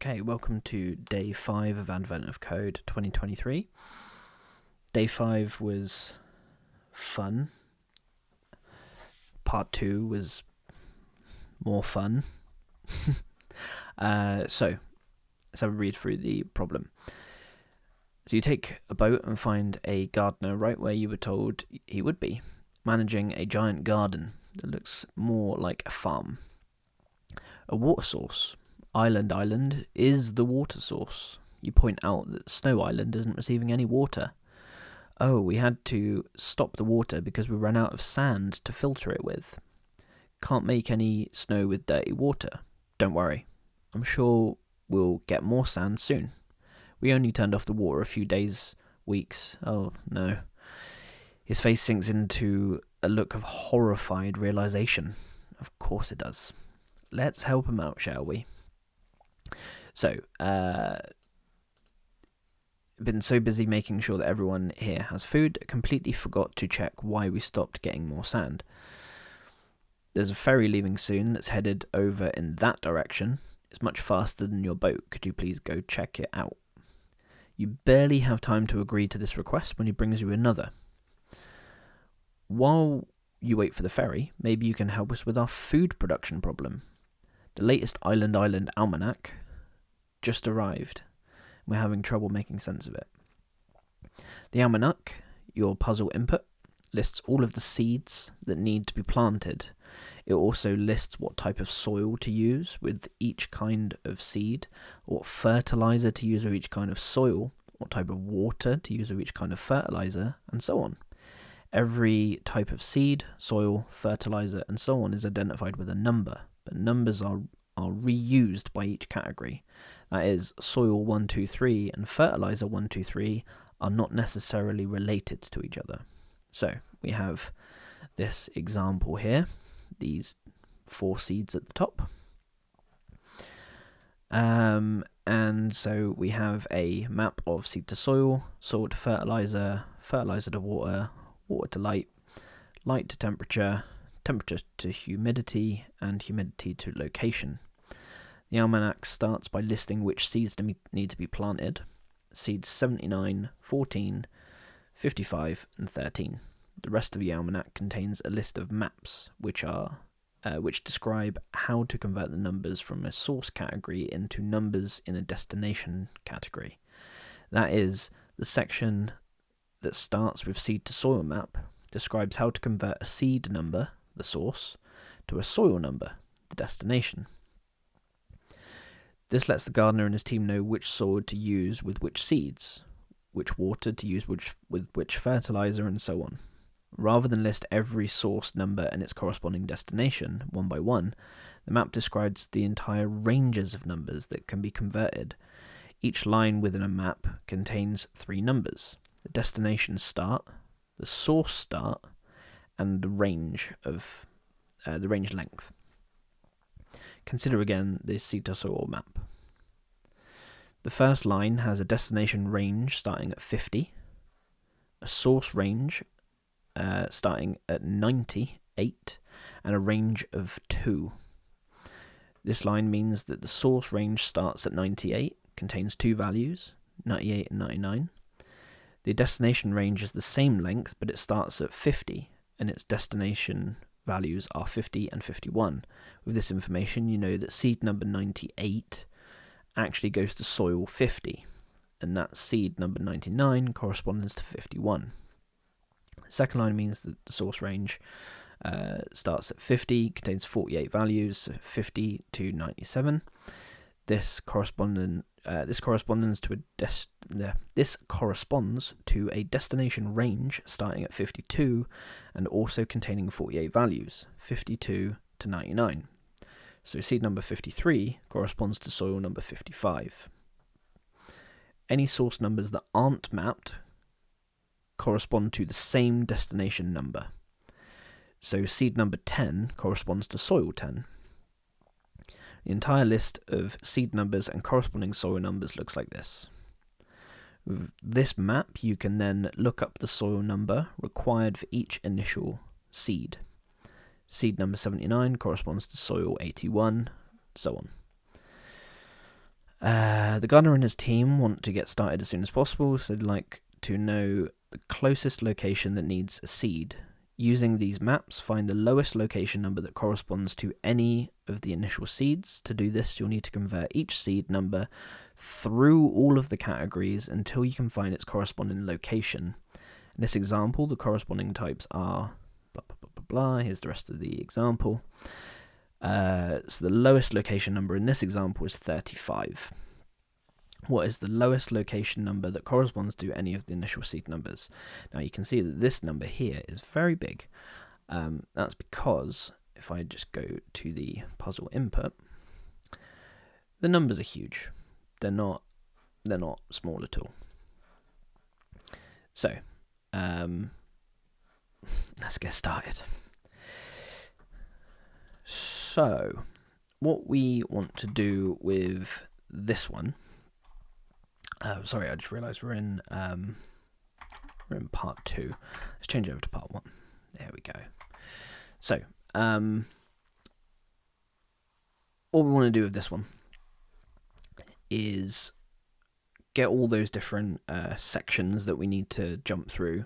Okay, welcome to day 5 of Advent of Code 2023. Day 5 was fun. Part 2 was more fun. So, let's have a read through the problem. So you take a boat and find a gardener right where you were told he would be, managing a giant garden that looks more like a farm. A water source. Island is the water source. You point out that Snow Island isn't receiving any water. Oh, we had to stop the water because we ran out of sand to filter it with. Can't make any snow with dirty water. Don't worry. I'm sure we'll get more sand soon. We only turned off the water a few days, weeks. Oh, no. His face sinks into a look of horrified realization. Of course it does. Let's help him out, shall we? So, been so busy making sure that everyone here has food, completely forgot to check why we stopped getting more sand. There's a ferry leaving soon that's headed over in that direction. It's much faster than your boat. Could you please go check it out? You barely have time to agree to this request when he brings you another. While you wait for the ferry, maybe you can help us with our food production problem. The latest Island Almanac just arrived. We're having trouble making sense of it. The almanac, your puzzle input, lists all of the seeds that need to be planted. It also lists what type of soil to use with each kind of seed, what fertilizer to use with each kind of soil, what type of water to use with each kind of fertilizer, and so on. Every type of seed, soil, fertilizer, and so on is identified with a number, but numbers are reused by each category. That is, soil 1, 2, 3 and fertilizer 1, 2, 3 are not necessarily related to each other. So we have this example here, these 4 seeds at the top. And so we have a map of seed to soil, soil to fertilizer, fertilizer to water, water to light, light to temperature, temperature to humidity, and humidity to location. The almanac starts by listing which seeds need to be planted. Seeds 79, 14, 55, and 13. The rest of the almanac contains a list of maps which describe how to convert the numbers from a source category into numbers in a destination category. That is, the section that starts with seed to soil map describes how to convert a seed number, the source, to a soil number, the destination. This lets the gardener and his team know which soil to use with which seeds, which water to use with which fertilizer, and so on. Rather than list every source number and its corresponding destination, one by one, the map describes the entire ranges of numbers that can be converted. Each line within a map contains 3 numbers: the destination start, the source start, and the range length. Consider again the seed to soil map. The first line has a destination range starting at 50, a source range starting at 98, and a range of 2. This line means that the source range starts at 98, contains 2 values, 98 and 99. The destination range is the same length, but it starts at 50, and its destination values are 50 and 51. With this information, you know that seed number 98 actually goes to soil 50, and that seed number 99 corresponds to 51. The second line means that the source range starts at 50, contains 48 values, 50 to 97. This corresponds to a destination range starting at 52 and also containing 48 values, 52 to 99. So seed number 53 corresponds to soil number 55. Any source numbers that aren't mapped correspond to the same destination number. So seed number 10 corresponds to soil 10. The entire list of seed numbers and corresponding soil numbers looks like this. With this map, you can then look up the soil number required for each initial seed. Seed number 79 corresponds to soil 81, so on. The gardener and his team want to get started as soon as possible, so they'd like to know the closest location that needs a seed. Using these maps, find the lowest location number that corresponds to any of the initial seeds. To do this, you'll need to convert each seed number through all of the categories until you can find its corresponding location. In this example, the corresponding types are blah, blah, blah, blah, blah. Here's the rest of the example. So the lowest location number in this example is 35. What is the lowest location number that corresponds to any of the initial seed numbers? Now you can see that this number here is very big. That's because if I just go to the puzzle input, the numbers are huge. They're not small at all. So let's get started. So what we want to do with this one. Sorry, I just realised we're in part 2. Let's change over to part 1. There we go. So, what we want to do with this one is get all those different sections that we need to jump through,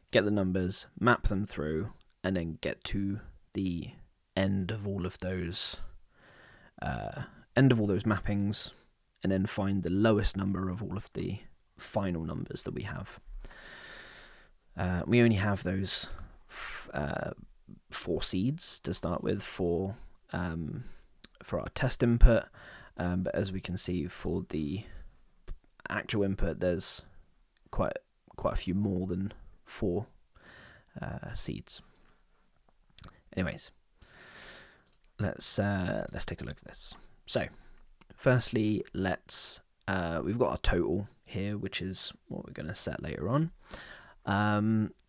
get the numbers, map them through, and then get to the end of all of those mappings, and then find the lowest number of all of the final numbers that we have. We only have those 4 seeds to start with for our test input, but as we can see for the actual input, there's quite a few more than 4 seeds. Anyways, let's take a look at this. So, firstly, we've got our total here, which is what we're going to set later on.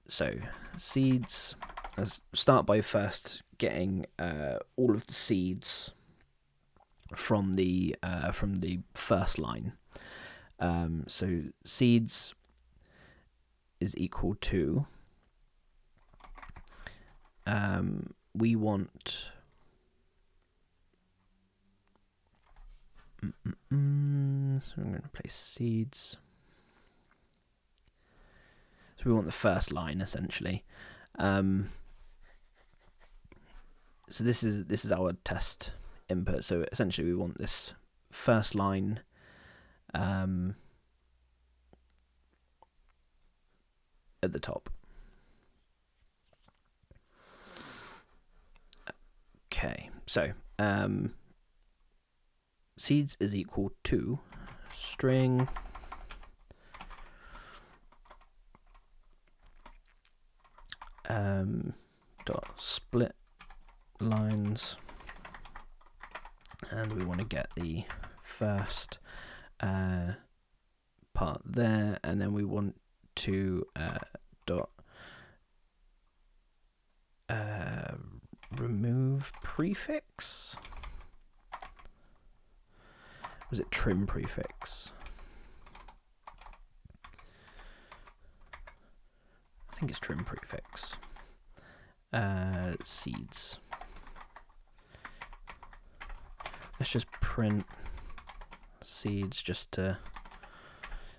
So seeds, let's start by first getting all of the seeds from the first line. So seeds is equal to, we want so I'm going to place seeds. So we want the first line essentially. So this is our test input. So essentially we want this first line at the top. Okay, so seeds is equal to string dot split lines, and we want to get the first part there, and then we want to dot remove prefix. Was it trim prefix? I think it's trim prefix. Seeds. Let's just print seeds just to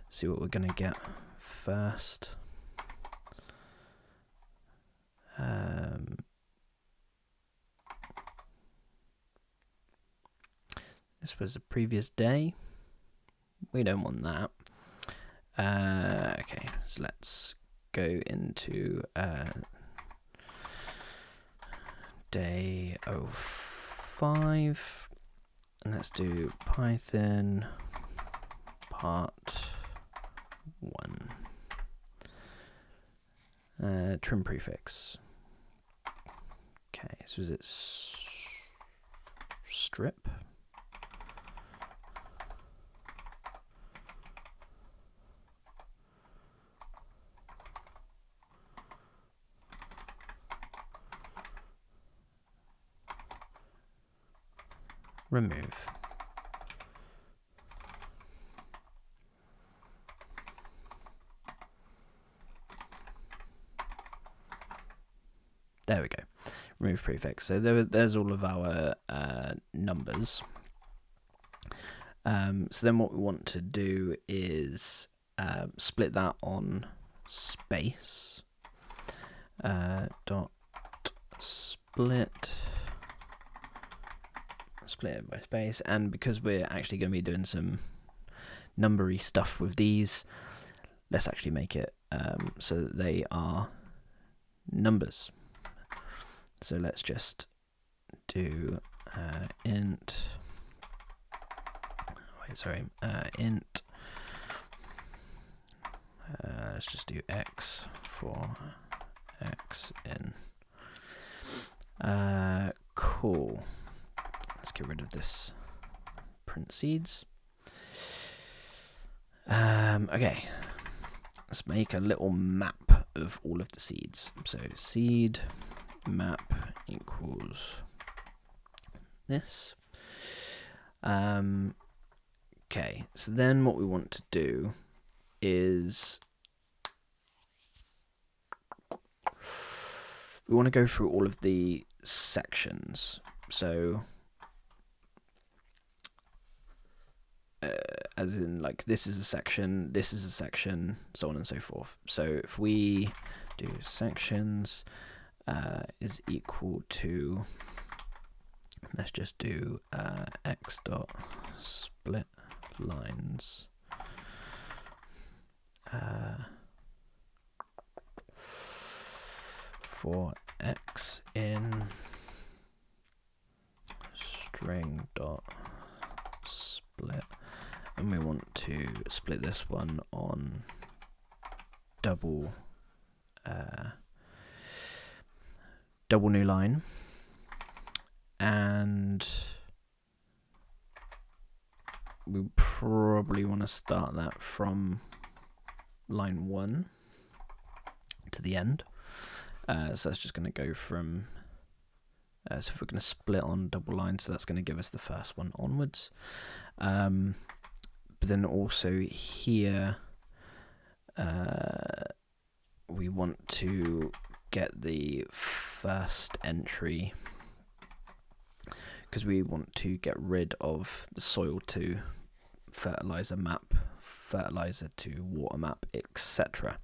see what we're going to get first. This was the previous day. We don't want that. Okay, so let's go into day 05, and let's do Python part 1. Trim prefix. Okay, so is it strip? Remove. There we go. Remove prefix. So there's all of our numbers. So then what we want to do is split that on space. Dot split it by space, and because we're actually going to be doing some numbery stuff with these, let's actually make it so that they are numbers. So let's just do int let's just do x for x in. Cool. Let's get rid of this print seeds. Okay, let's make a little map of all of the seeds. So seed map equals this. Okay, so then what we want to do is we want to go through all of the sections. So as in, like, this is a section, this is a section, so on and so forth. So if we do sections is equal to, let's just do x dot split lines for x in string dot split, and we want to split this one on double new line, and we probably want to start that from line 1 to the end. So that's just going to go from so if we're going to split on double lines, so that's going to give us the first one onwards. But then also here we want to get the first entry, because we want to get rid of the soil to fertilizer map, fertilizer to water map, etc.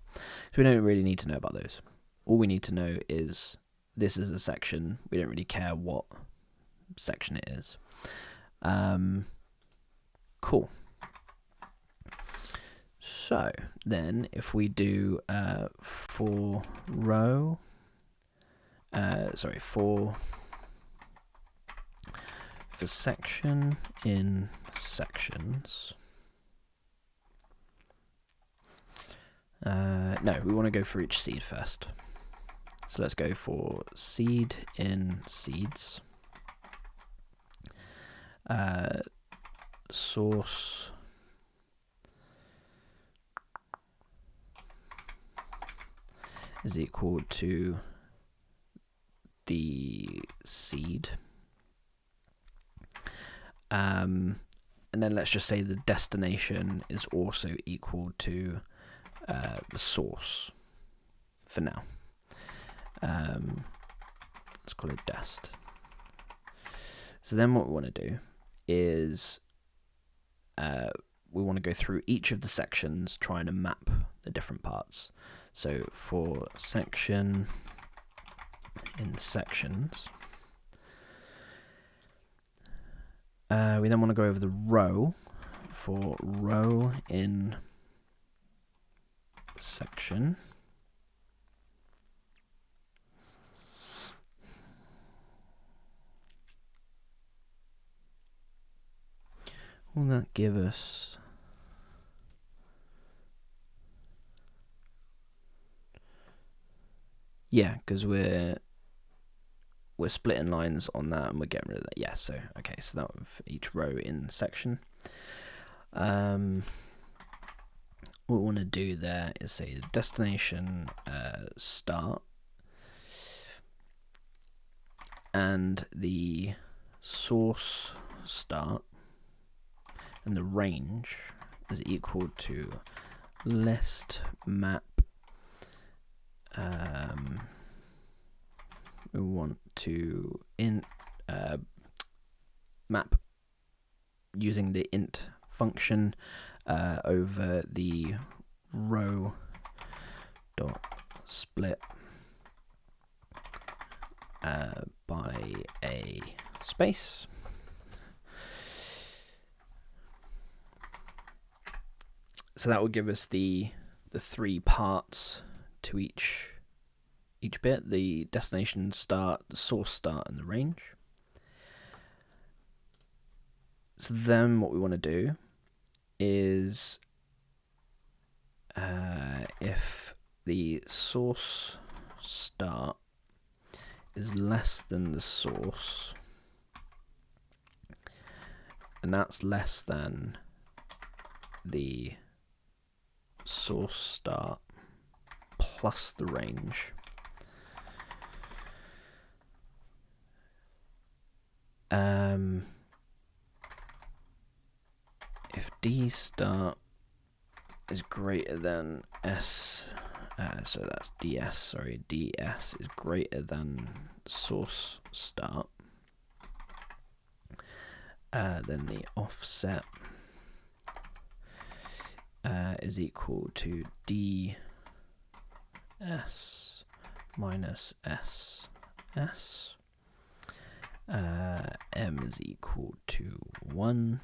So we don't really need to know about those. All we need to know is this is a section. We don't really care what section it is. Cool. So then if we do for section in sections. No, we want to go for each seed first. So let's go for seed in seeds. Source is equal to the seed. And then let's just say the destination is also equal to the source for now. Let's call it dest. So then what we want to do is we want to go through each of the sections trying to map the different parts. So for section in sections, we then want to go over the row for row in section. Will that give us because we're splitting lines on that and we're getting rid of that. Yeah, so okay, so that for each row in section. What we want to do there is say the destination start and the source start and the range is equal to list map. We want to map using the int function over the row dot split by a space. So that will give us the 3 parts to each bit: the destination start, the source start, and the range. So then what we want to do is if the source start is less than the source, and that's less than the source start plus the range, if D start is greater than S, so that's DS, sorry, DS is greater than source start, then the offset is equal to DS minus SS. M is equal to 1.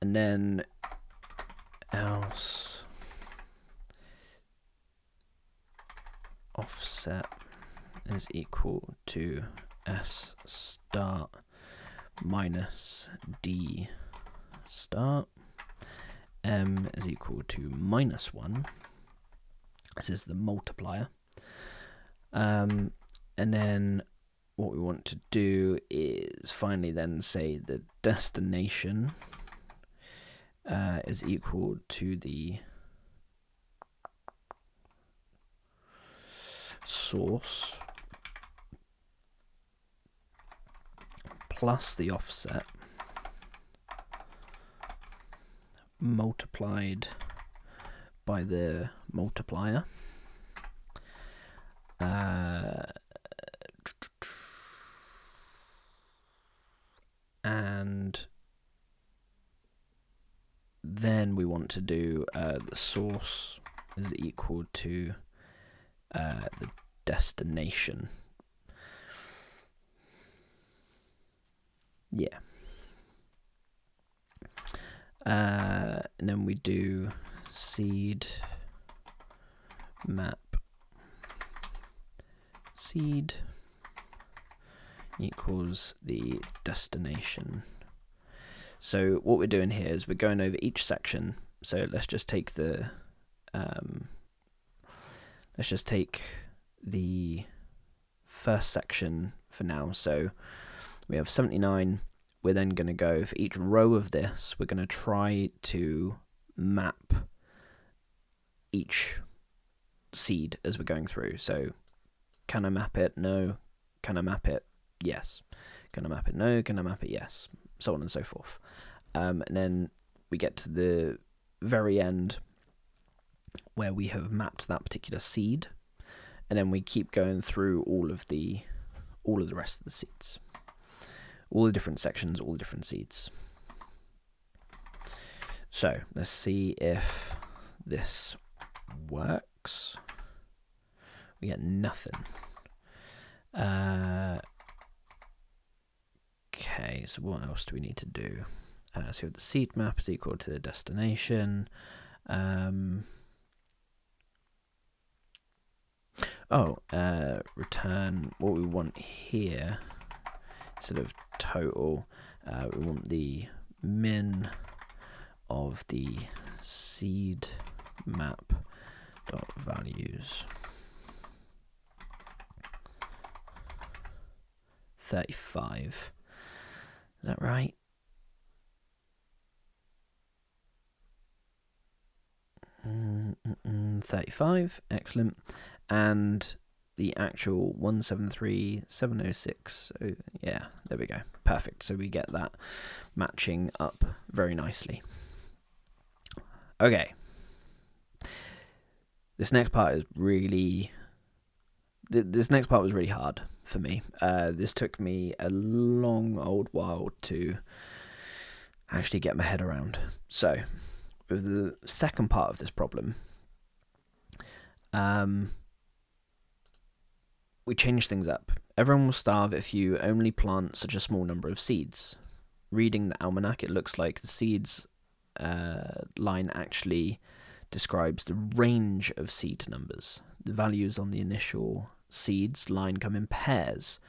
And then else offset is equal to S start minus D start. M is equal to minus 1. This is the multiplier. And then what we want to do is finally then say the destination is equal to the source plus the offset multiplied by the multiplier. And then we want to do the source is equal to the destination. Yeah. And then we do seed map seed equals the destination. So what we're doing here is we're going over each section. So let's just take the first section for now. So we have 79. We're then going to go for each row of this. We're going to try to map each seed as we're going through. So can I map it? No. Can I map it? Yes. Can I map it? No. Can I map it? Yes. So on and so forth. And then we get to the very end where we have mapped that particular seed, and then we keep going through all of the rest of the seeds, all the different sections, all the different seeds. So let's see if this works. We get nothing. Okay, so what else do we need to do? So the seed map is equal to the destination. Return what we want here instead of total. We want the min of the seed map dot values 35. Is that right? Mm, 35. Excellent. And the actual 173,706. So yeah, there we go. Perfect. So we get that matching up very nicely. Okay. This next part is really this next part was really hard for me. This took me a long old while to actually get my head around. So, with the second part of this problem, we changed things up. Everyone will starve if you only plant such a small number of seeds. Reading the almanac, it looks like the seeds line actually describes the range of seed numbers. The values on the initial seeds line come in pairs.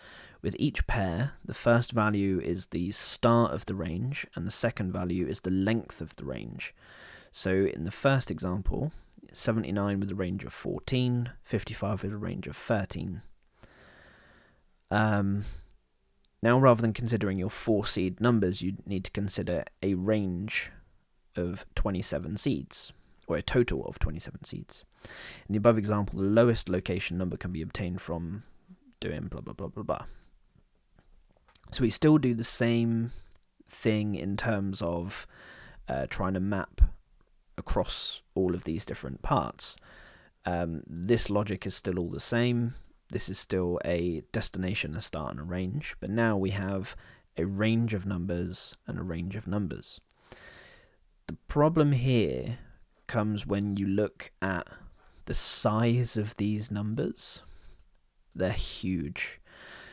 With each pair, the first value is the start of the range, and the second value is the length of the range. So in the first example, 79 with a range of 14, 55 with a range of 13. Now, rather than considering your 4 seed numbers, you need to consider a range of 27 seeds, or a total of 27 seeds. In the above example, the lowest location number can be obtained from doing blah, blah, blah, blah, blah. So we still do the same thing in terms of trying to map across all of these different parts. This logic is still all the same. This is still a destination, a start, and a range. But now we have a range of numbers and a range of numbers. The problem here comes when you look at the size of these numbers. They're huge.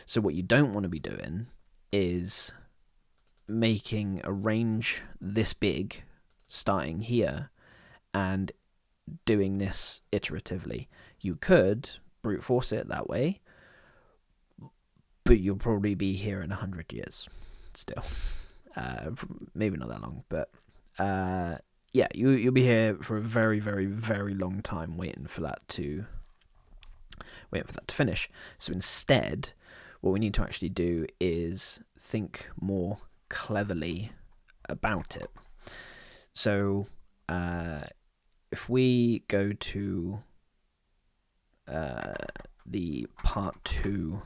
So what you don't want to be doing is making a range this big, starting here, and doing this iteratively. You could brute force it that way, but you'll probably be here in 100 years still. Maybe not that long, but yeah, you'll be here for a very, very, very long time waiting for that to finish. So instead, what we need to actually do is think more cleverly about it. So if we go to the part 2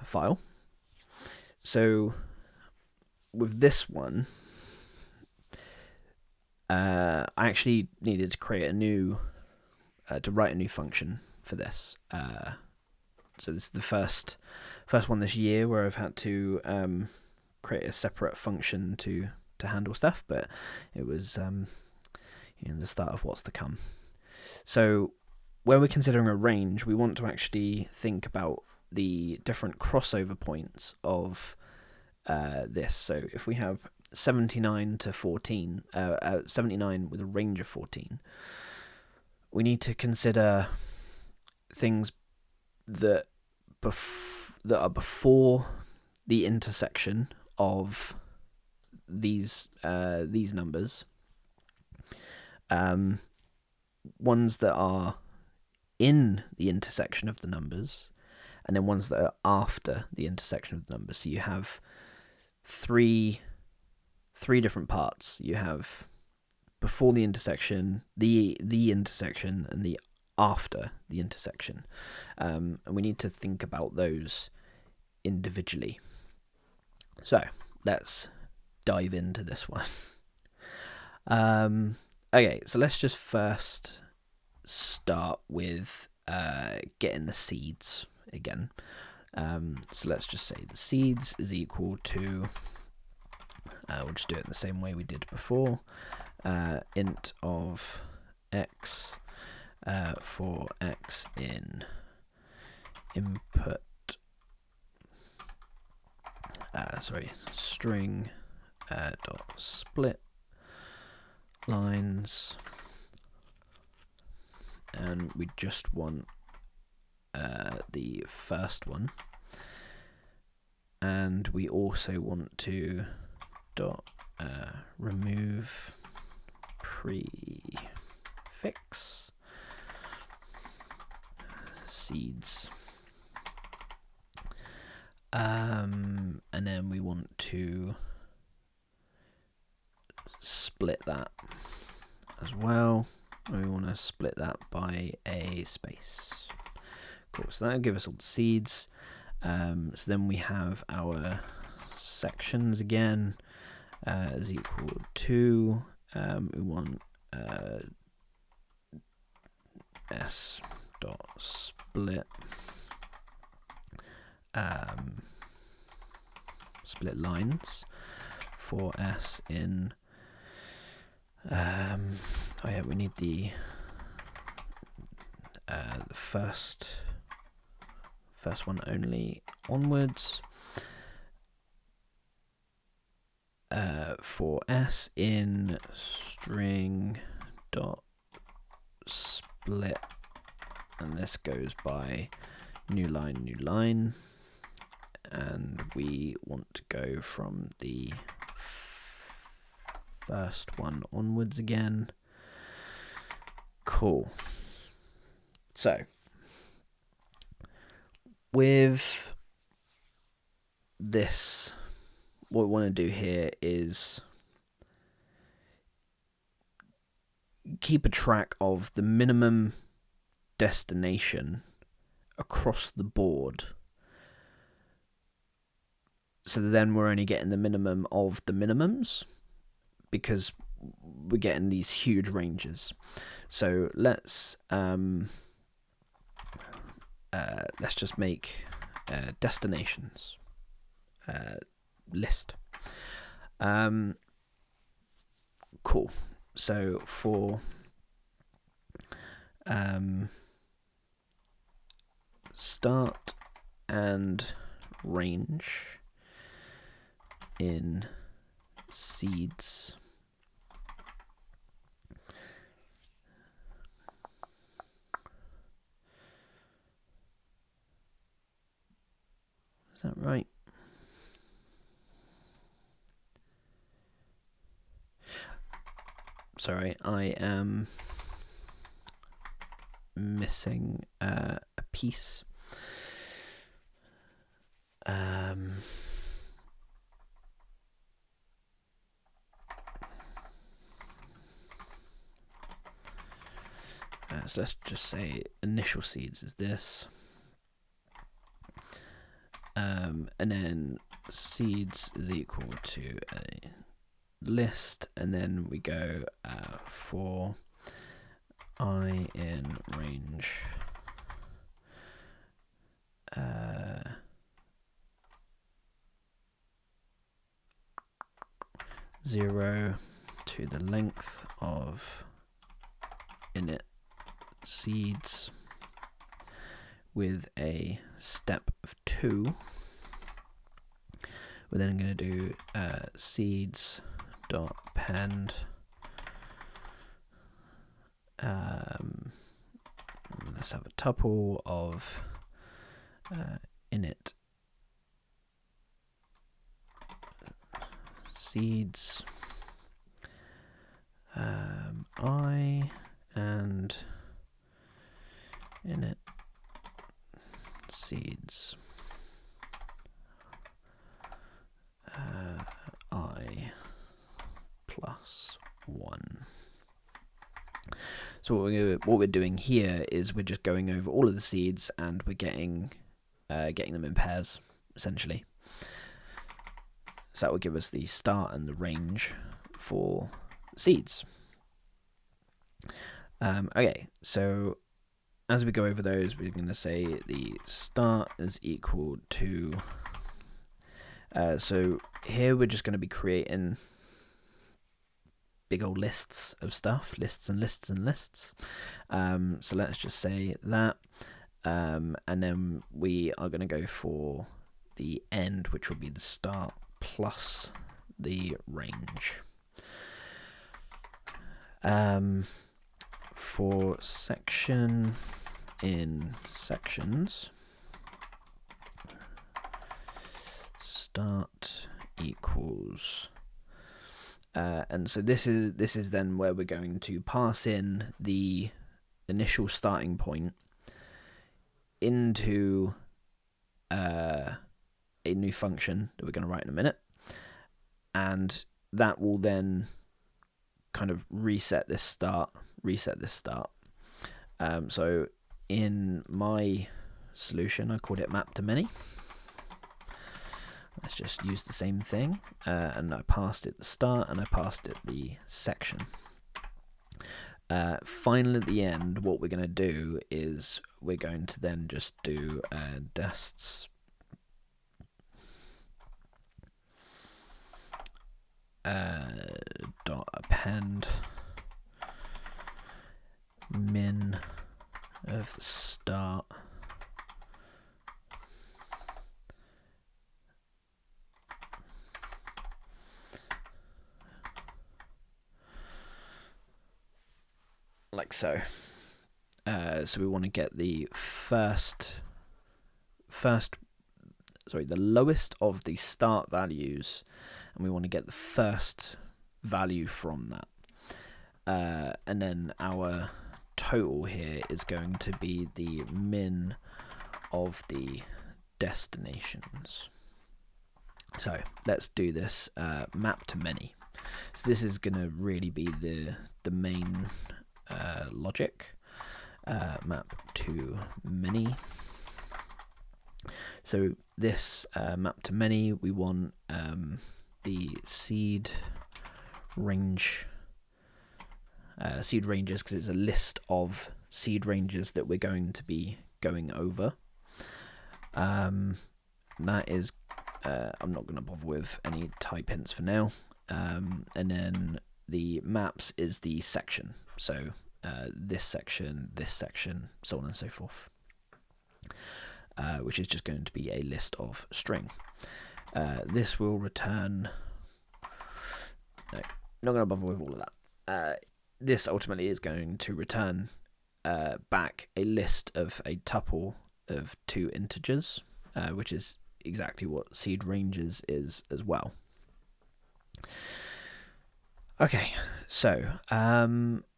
file. So with this one, I actually needed to create a new, to write a new function for this. So this is the first one this year where I've had to create a separate function to handle stuff, but it was the start of what's to come. So where we're considering a range, we want to actually think about the different crossover points of this. So if we have 79 to 14, 79 with a range of 14, we need to consider things that are before the intersection of these numbers, ones that are in the intersection of the numbers, and then ones that are after the intersection of the numbers. So you have three different parts. You have before the intersection, the intersection, and the after the intersection. And we need to think about those individually. So let's dive into this one. Okay, so let's just first start with getting the seeds again. So let's just say the seeds is equal to, we'll just do it the same way we did before, int of x for x in input, string dot split lines, and we just want the first one, and we also want to dot remove prefix seeds, and then we want to split that as well. We want to split that by a space. Cool, so that'll give us all the seeds. So then we have our sections again, is equal to, we want s dot split split lines for s in oh yeah, we need the first one only onwards. For s in string dot split, and this goes by new line, and we want to go from the first one onwards again. Cool. So with this, what we want to do here is keep a track of the minimum destination across the board, so then we're only getting the minimum of the minimums, because we're getting these huge ranges. So let's just make destinations list. Cool. So for start and range in seeds, is that right? Sorry, I am missing a piece. So let's just say initial seeds is this, and then seeds is equal to a list, and then we go for I in range 0 to the length of init seeds with a step of 2. We're then going to do seeds dot append let's have a tuple of init seeds I and init seeds I plus 1. So what we're doing here is we're just going over all of the seeds, and we're getting them in pairs, essentially. So that will give us the start and the range for seeds. Okay, so as we go over those, we're going to say the start is equal to... so here we're just going to be creating big old lists of stuff, lists and lists and lists. So let's just say that, and then we are going to go for the end, which will be the start plus the range. For section in sections, start equals and so this is then where we're going to pass in the initial starting point into a new function that we're going to write in a minute, and that will then kind of reset this start. So in my solution, I called it map to many. Let's just use the same thing, and I passed it the start and I passed it the section. Finally, at the end, what we're going to do is we're going to then just do dests dot append min of the start like so. So we want to get the the lowest of the start values, and we want to get the first value from that. And then our total here is going to be the min of the destinations. So let's do this map to many. So this is going to really be the main logic. Map to many. So this map to many, we want the seed ranges, because it's a list of seed ranges that we're going to be going over. That is, I'm not going to bother with any type hints for now. And then the maps is the section. So this section, so on and so forth. Which is just going to be a list of string. This will return... No, not going to bother with all of that. This ultimately is going to return back a list of a tuple of 2 integers, which is exactly what seed ranges is as well. Okay, so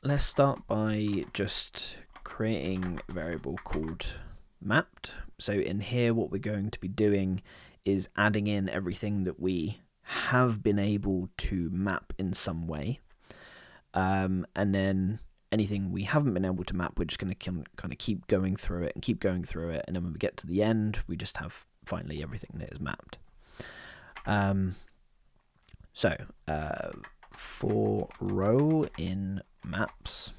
let's start by just creating a variable called mapped. So in here, what we're going to be doing is adding in everything that we have been able to map in some way. And then anything we haven't been able to map, we're just going to kind of keep going through it. And then when we get to the end, we just have finally everything that is mapped. For row in maps,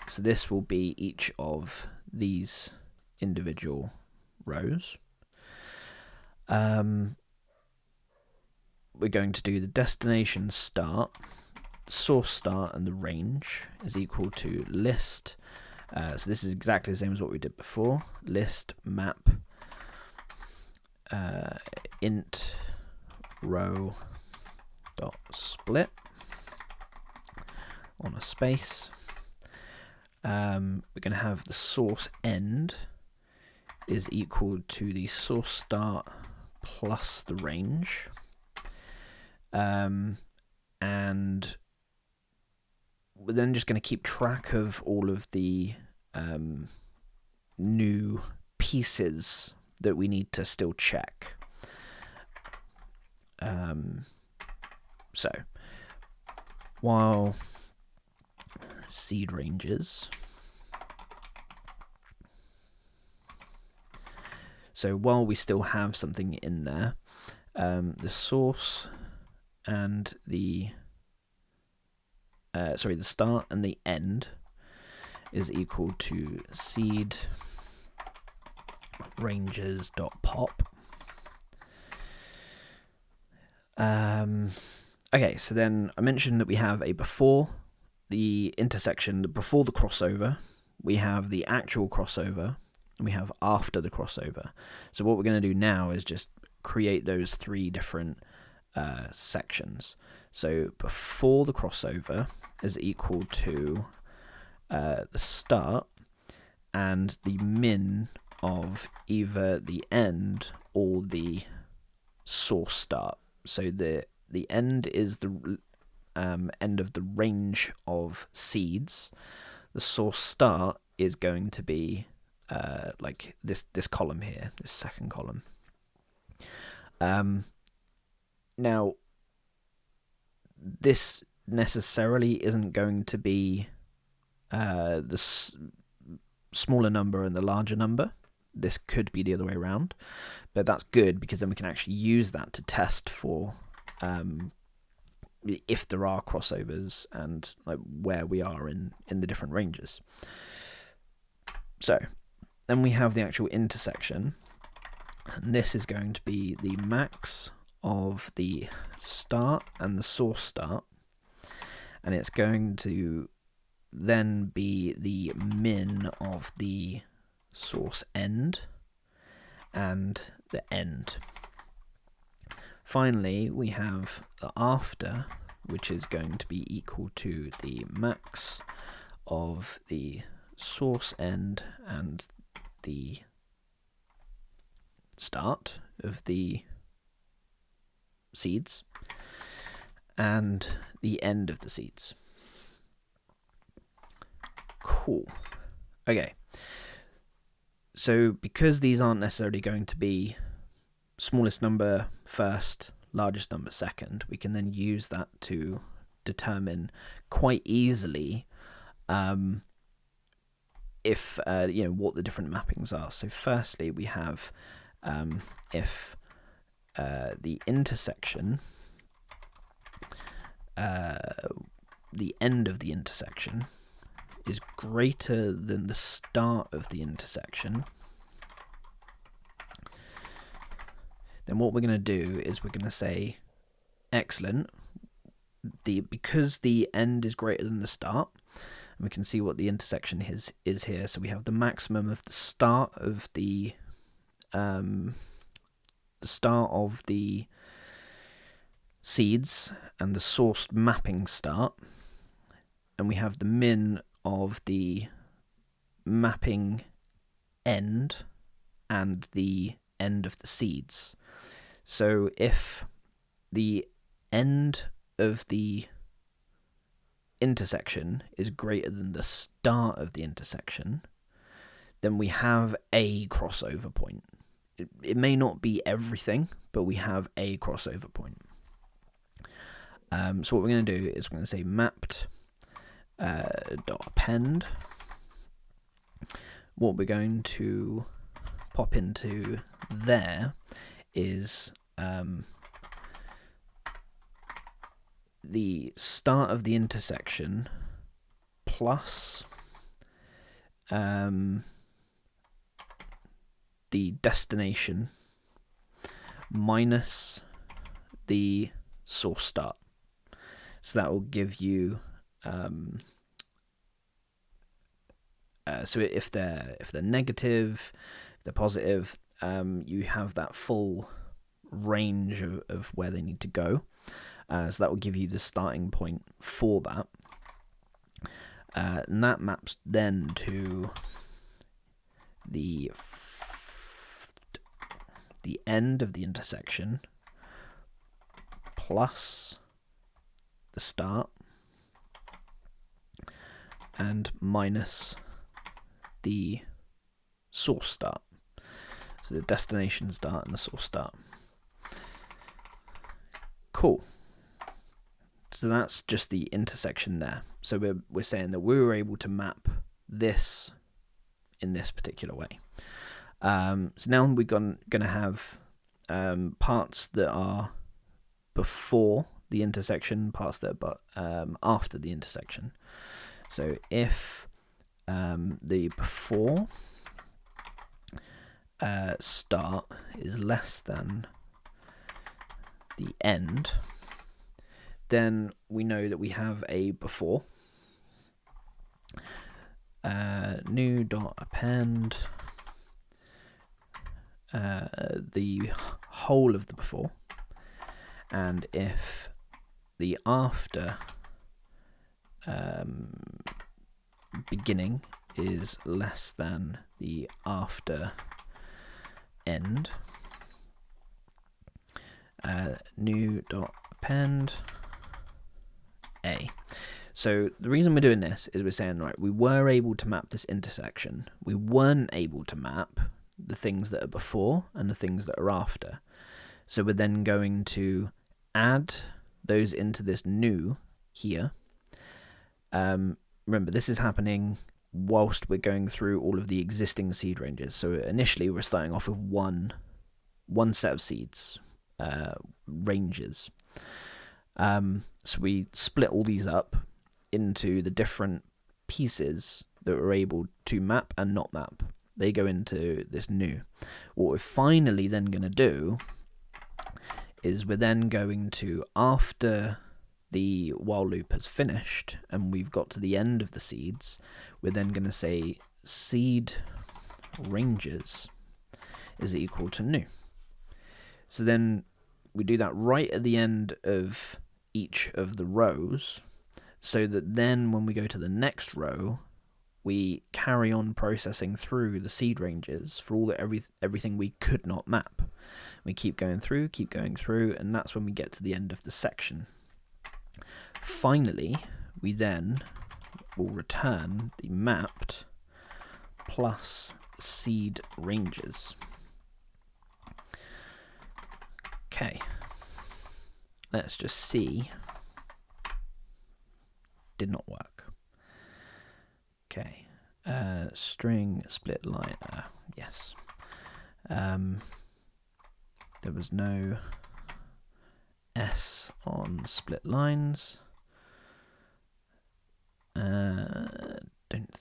so this will be each of these individual rows. We're going to do the destination start, source start, and the range is equal to list. So this is exactly the same as what we did before. List map int row dot split on a space. We're going to have the source end is equal to the source start plus the range. And we're then just going to keep track of all of the new pieces that we need to still check. So while seed ranges, so while we still have something in there, the source and the start and the end is equal to seed ranges dot pop. Okay, so then I mentioned that we have a before the intersection, before the crossover, we have the actual crossover, and we have after the crossover. So what we're going to do now is just create those 3 different sections. So before the crossover is equal to the start and the min of either the end or the source start. So the end is the end of the range of seeds. The source start is going to be like this column here, this second column. Now, this necessarily isn't going to be the smaller number and the larger number. This could be the other way around, but that's good because then we can actually use that to test for if there are crossovers and like where we are in the different ranges. So then we have the actual intersection, and this is going to be the max of the start and the source start, and it's going to then be the min of the source end and the end. Finally, we have the after, which is going to be equal to the max of the source end and the start of the seeds and the end of the seeds. Cool. Okay. So because these aren't necessarily going to be smallest number first, largest number second, we can then use that to determine quite easily if what the different mappings are. So firstly, we have if the intersection, the end of the intersection is greater than the start of the intersection, then what we're going to do is we're going to say, excellent, because the end is greater than the start, and we can see what the intersection is here. So we have the maximum of the start of the seeds and the sourced mapping start, and we have the min of the mapping end and the end of the seeds. So if the end of the intersection is greater than the start of the intersection, then we have a crossover point. It may not be everything, but we have a crossover point. So what we're going to do is we're going to say mapped dot append. What we're going to pop into there is the start of the intersection plus the destination minus the source start. So that will give you so if they're negative, if they're positive, you have that full range of where they need to go. So that will give you the starting point for that. And that maps then to the end of the intersection plus the start and minus the source start. So the destination start and the source start. Cool. So that's just the intersection there. So we're saying that we were able to map this in this particular way. So now we're going to have parts that are before the intersection, parts that are after the intersection. So if the before start is less than the end, then we know that we have a before. New dot append the whole of the before, and if the after beginning is less than the after end, new dot append a. So the reason we're doing this is we're saying, right, we were able to map this intersection. We weren't able to map the things that are before and the things that are after. So we're then going to add those into this new here. Remember, this is happening whilst we're going through all of the existing seed ranges. So initially we're starting off with one set of seeds, ranges. So we split all these up into the different pieces that we're able to map and not map. They go into this new. What we're finally then going to do is we're then going to, after the while loop has finished and we've got to the end of the seeds, we're then going to say seed ranges is equal to new. So then we do that right at the end of each of the rows, so that then when we go to the next row, we carry on processing through the seed ranges for all everything we could not map. We keep going through, and that's when we get to the end of the section. Finally, we then will return the mapped plus seed ranges. Okay, let's just see. Did not work. Okay, string split line, yes. There was no S on split lines. Don't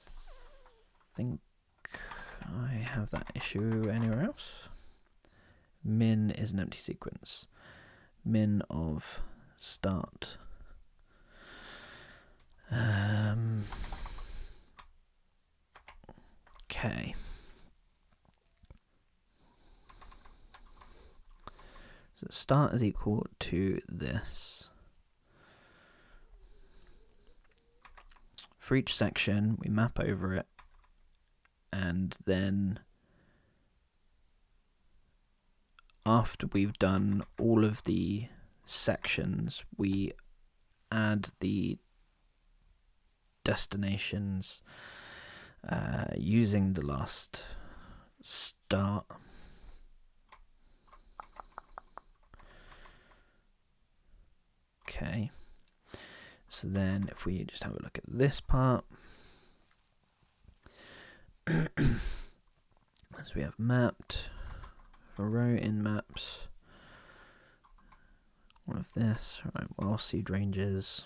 think I have that issue anywhere else. Min is an empty sequence. Min of start. Okay. So start is equal to this. For each section, we map over it, and then after we've done all of the sections, we add the destinations using the last start. Okay, so then if we just have a look at this part, so we have mapped for row in maps, all of this, right, well, seed ranges,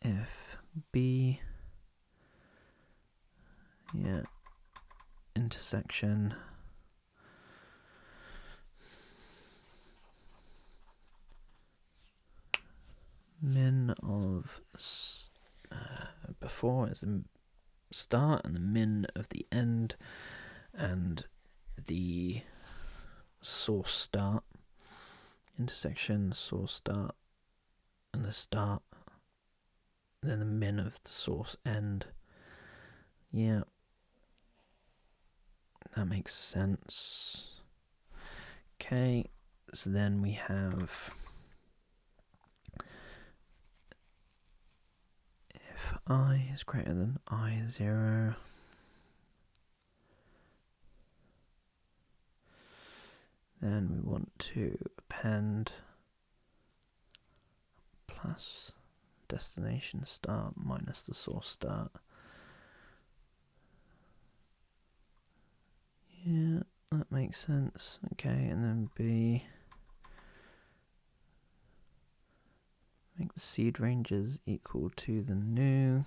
if B, yeah, intersection, min of before is the start and the min of the end, and the source start, intersection, source start, and the start, and then the min of the source end. Yeah, that makes sense. Okay, so then we have if I is greater than I0, then we want to append plus destination start minus the source start. Yeah, that makes sense. Okay, and then B, make the seed ranges equal to the new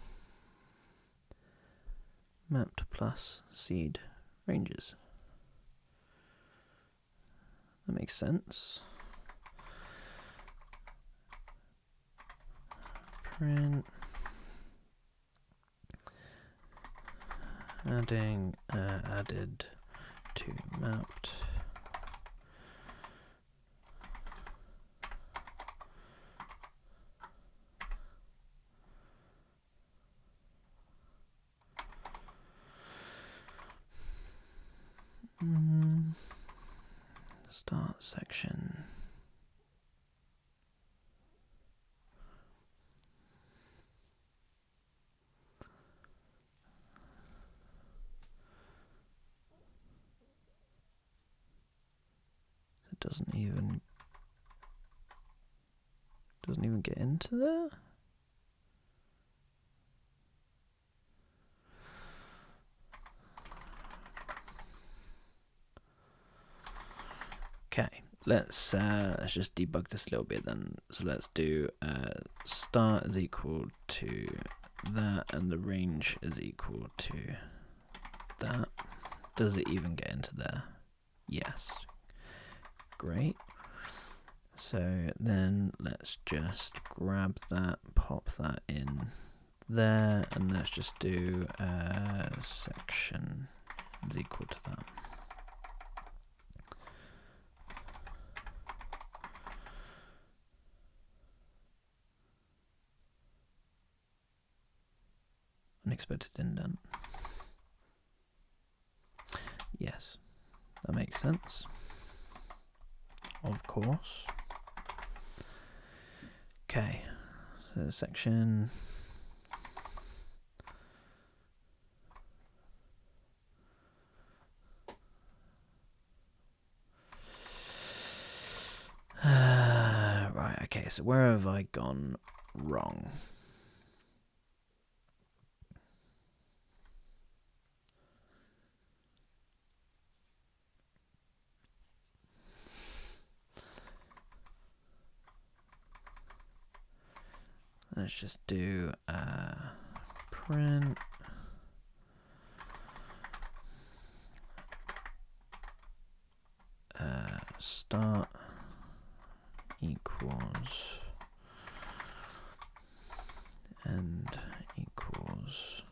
mapped plus seed ranges. That makes sense. Print adding added to mapped. Start section. It doesn't even get into there. Okay, let's just debug this a little bit then. So let's do start is equal to that, and the range is equal to that. Does it even get into there? Yes. Great. So then let's just grab that, pop that in there, and let's just do section is equal to that. Unexpected indent. Yes, that makes sense. Of course. Okay, so section. Right, okay, so where have I gone wrong? Let's just do print start equals and equals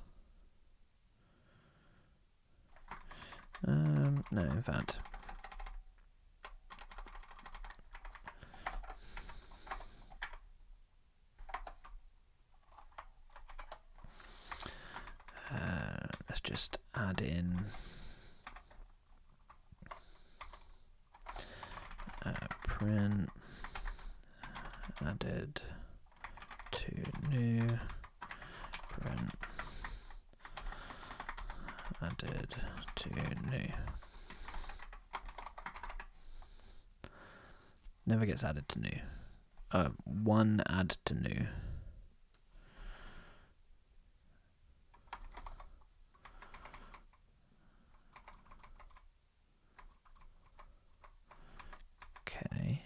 no, in fact let's just add in print added to new, print added to new. Never gets added to new. One add to new. Okay,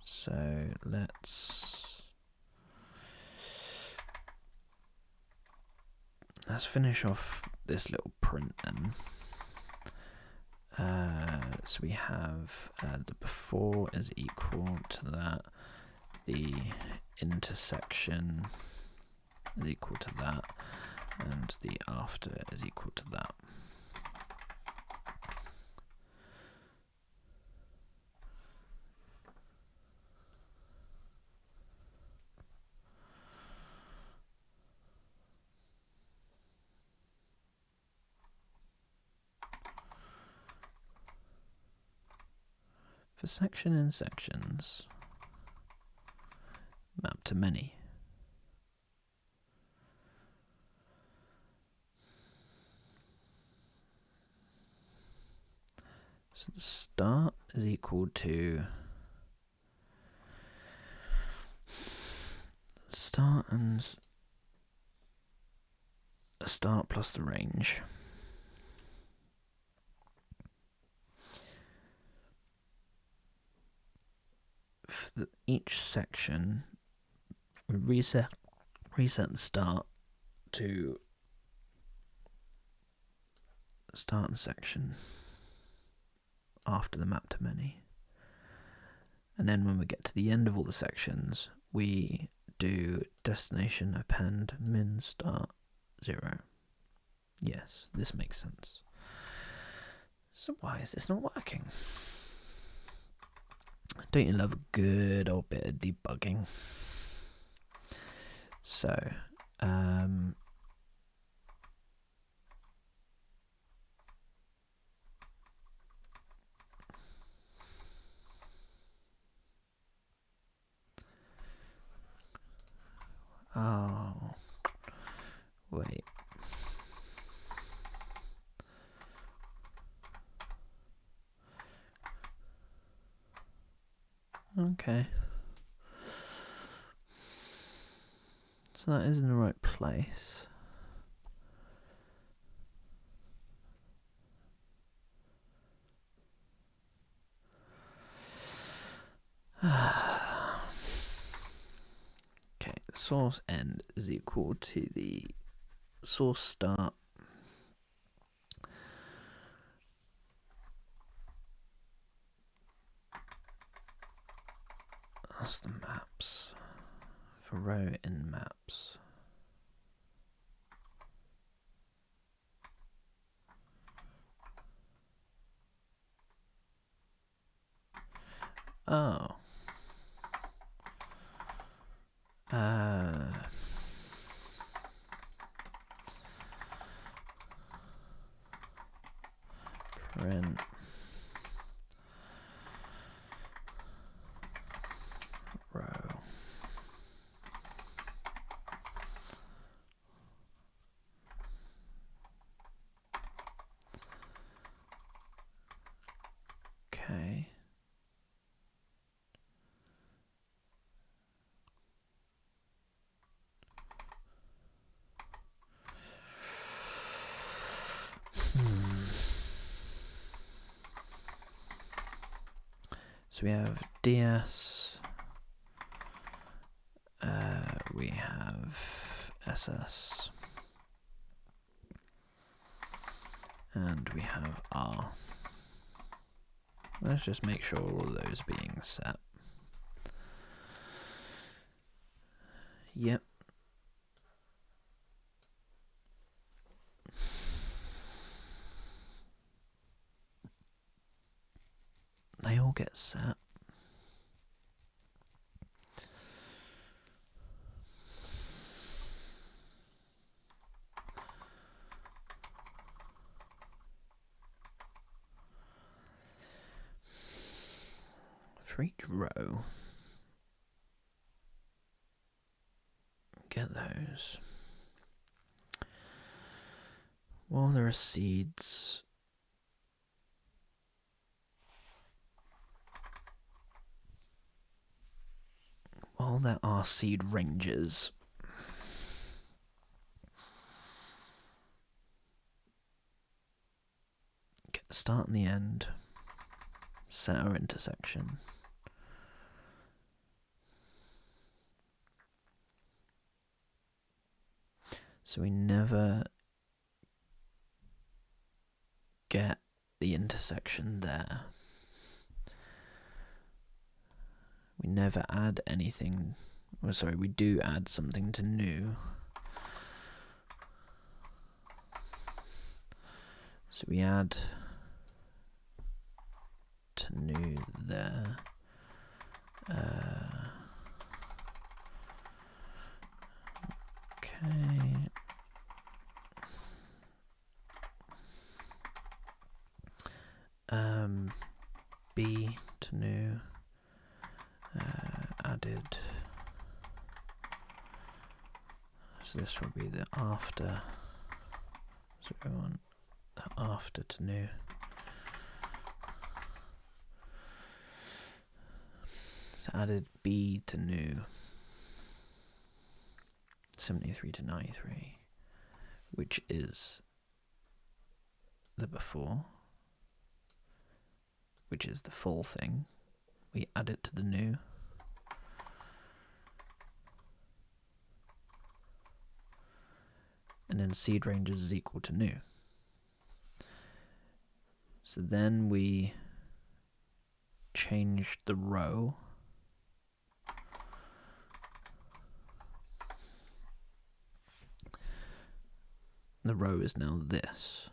so let's finish off this little print then. So we have the before is equal to that, the intersection is equal to that, and the after is equal to that. For section and sections, map to many. So the start is equal to start and start plus the range. For each section, we reset the start to start and section after the map to many. And then when we get to the end of all the sections, we do destination append min start 0. Yes, this makes sense. So why is this not working? Don't you love a good old bit of debugging? So, oh, wait. Okay. So that is in the right place. Okay, source end is equal to the source start that's the maps for row in maps. Oh. Print row. Okay. So we have DS, we have SS, and we have R. Let's just make sure all of those are being set. Yep. They all get set. For each row, get those. While there are seeds, while there are seed ranges, get the start and the end, set our intersection. So we never get the intersection there. We never add anything. Oh, sorry, we do add something to new. So we add to new there. Okay. B to new. Added. So this will be the after. So we want the after to new. So added B to new. 73 to 93, which is the before, which is the full thing. We add it to the new. And then seed ranges is equal to new. So then we change the row. The row is now this.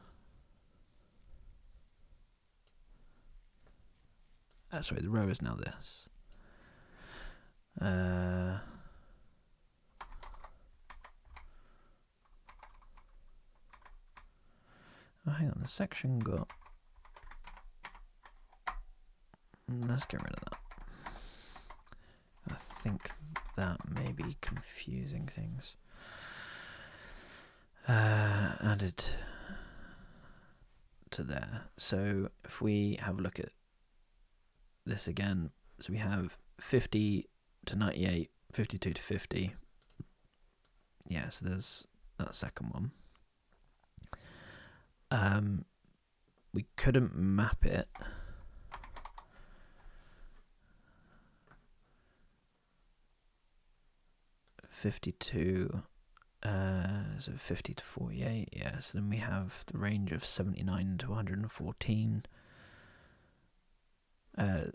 Sorry, the row is now this. Oh, hang on, the section got... Let's get rid of that. I think that may be confusing things. Added to there. So if we have a look at this again, so we have 50 to 98, 52 to 50. Yeah, so there's that second one. We couldn't map it 52. So 50 to 48. Yeah. So then we have the range of 79 to 114.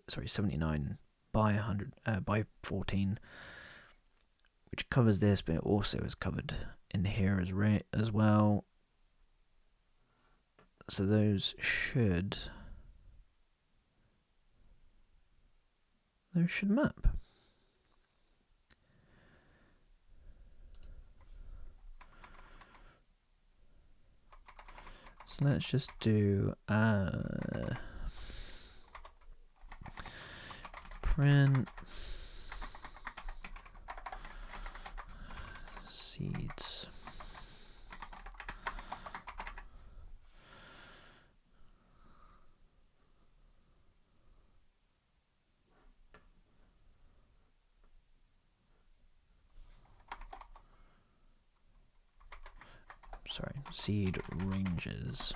79 by 100 by 14, which covers this, but it also is covered in here as well. So those should map. So let's just do print seeds. Sorry, seed ranges.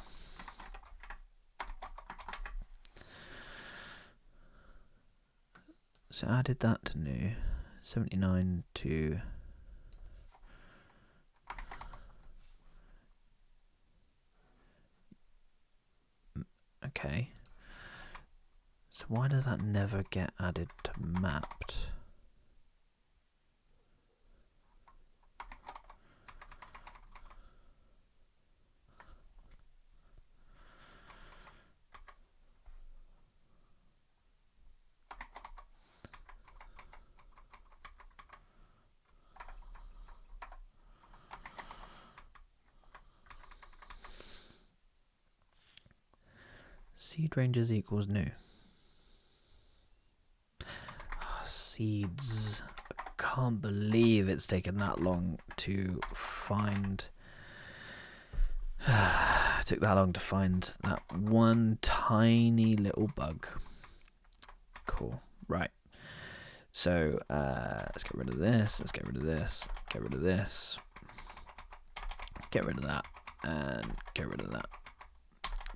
So I added that to new. 79 to... Okay. So why does that never get added to mapped? Seed ranges equals new. Seeds. I can't believe it's taken that long to find. It took that long to find that one tiny little bug. Cool. Right. So let's get rid of this. Let's get rid of this. Get rid of this. Get rid of that. And get rid of that.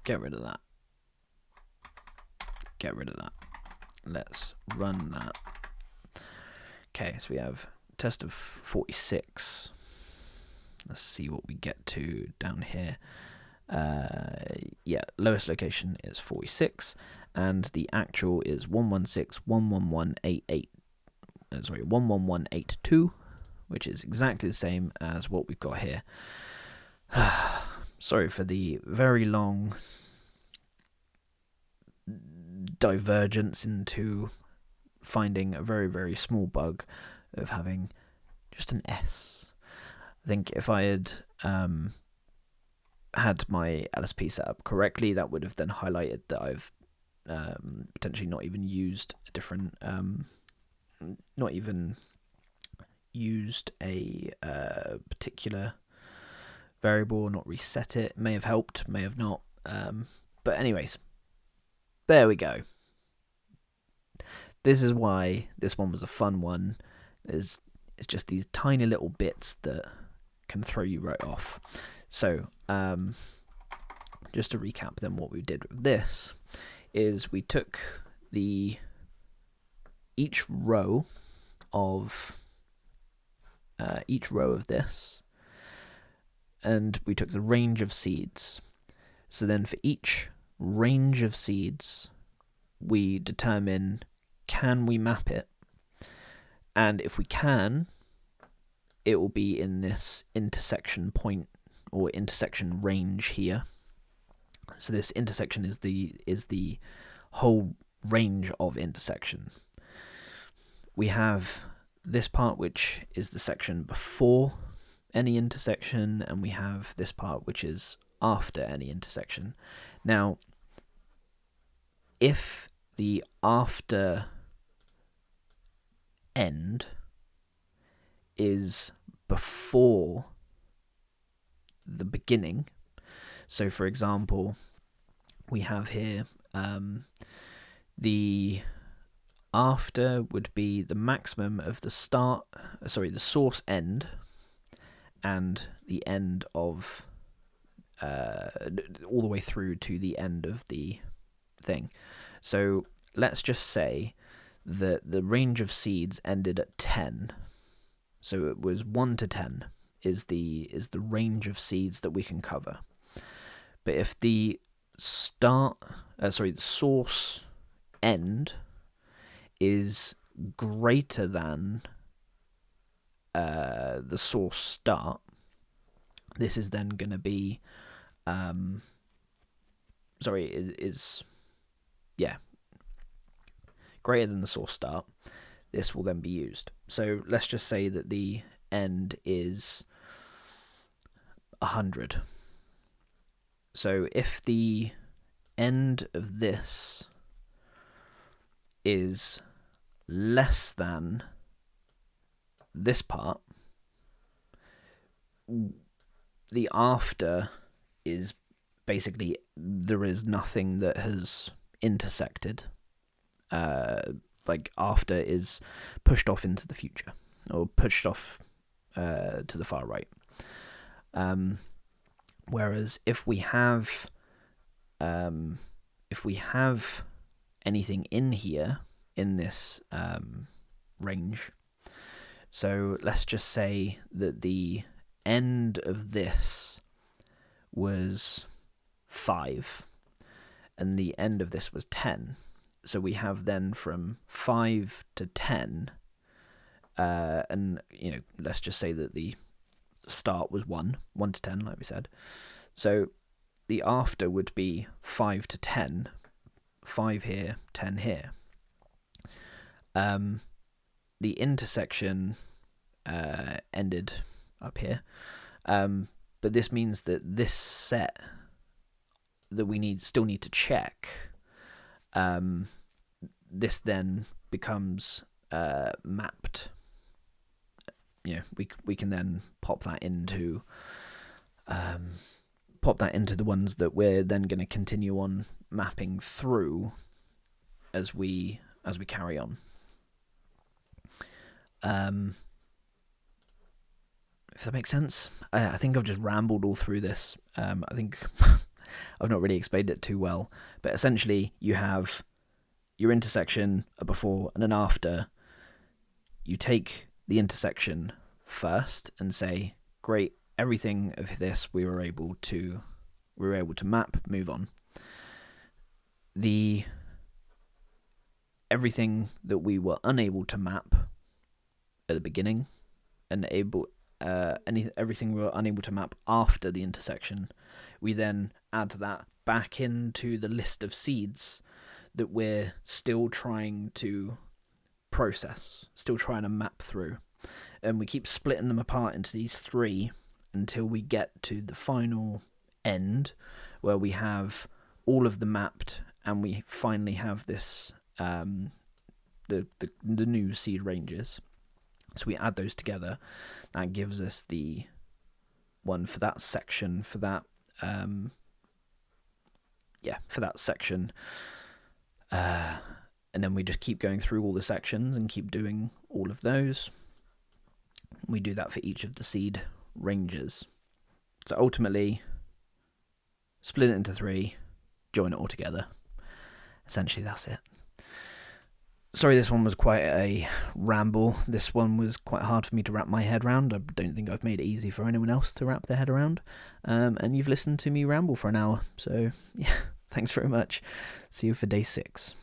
Get rid of that. Get rid of that. Let's run that. Okay, so we have test of 46. Let's see what we get to down here. Yeah, lowest location is 46, and the actual is 116.111.88. Sorry, 111.82, which is exactly the same as what we've got here. Sorry for the very long divergence into finding a very, very small bug of having just an S. I think if I had had my LSP set up correctly, that would have then highlighted that I've potentially not even used a different, not even used a particular variable, or not reset it. May have helped, may have not. But anyways, there we go. This is why this one was a fun one. It's just these tiny little bits that can throw you right off. So, just to recap then, what we did with this is we took each row of this, and we took the range of seeds. So then for each range of seeds, we determine, can we map it? And if we can, it will be in this intersection point or intersection range here. So this intersection is the whole range of intersection. We have this part, which is the section before any intersection, and we have this part which is after any intersection. Now, if the after end is before the beginning, so for example, we have here the after would be the maximum of the source end, and the end of all the way through to the end of the thing. So let's just say that the range of seeds ended at 10. So it was 1 to 10 is the range of seeds that we can cover. But if the the source end is greater than the source start, this is then going to be greater than the source start. This will then be used. So let's just say that the end is 100. So if the end of this is less than this part, the after is basically there is nothing that has intersected. Like after is pushed off into the future, or pushed off to the far right. Whereas if we have anything in here in this range, so let's just say that the end of this was 5 and the end of this was 10. So we have then from 5 to 10, and let's just say that the start was 1 to 10, like we said. So the after would be 5 to 10, 5 here, 10 here. The intersection ended up here, but this means that this set that we still need to check, this then becomes mapped. We can then pop that into the ones that we're then going to continue on mapping through as we carry on. If that makes sense. I think I've just rambled all through this. I think I've not really explained it too well, but essentially you have your intersection, a before and an after. You take the intersection first and say, great, everything of this we were able to map, move on. Everything that we were unable to map at the beginning, and everything we were unable to map after the intersection, we then add that back into the list of seeds that we're still trying to process, still trying to map through. And we keep splitting them apart into these 3 until we get to the final end where we have all of them mapped, and we finally have this the new seed ranges. So we add those together. That gives us the one for that section, for that section. And then we just keep going through all the sections and keep doing all of those. We do that for each of the seed ranges. So ultimately, split it into 3, join it all together. Essentially, that's it. Sorry, this one was quite a ramble. This one was quite hard for me to wrap my head around. I don't think I've made it easy for anyone else to wrap their head around. And you've listened to me ramble for an hour. So, yeah, thanks very much. See you for day 6.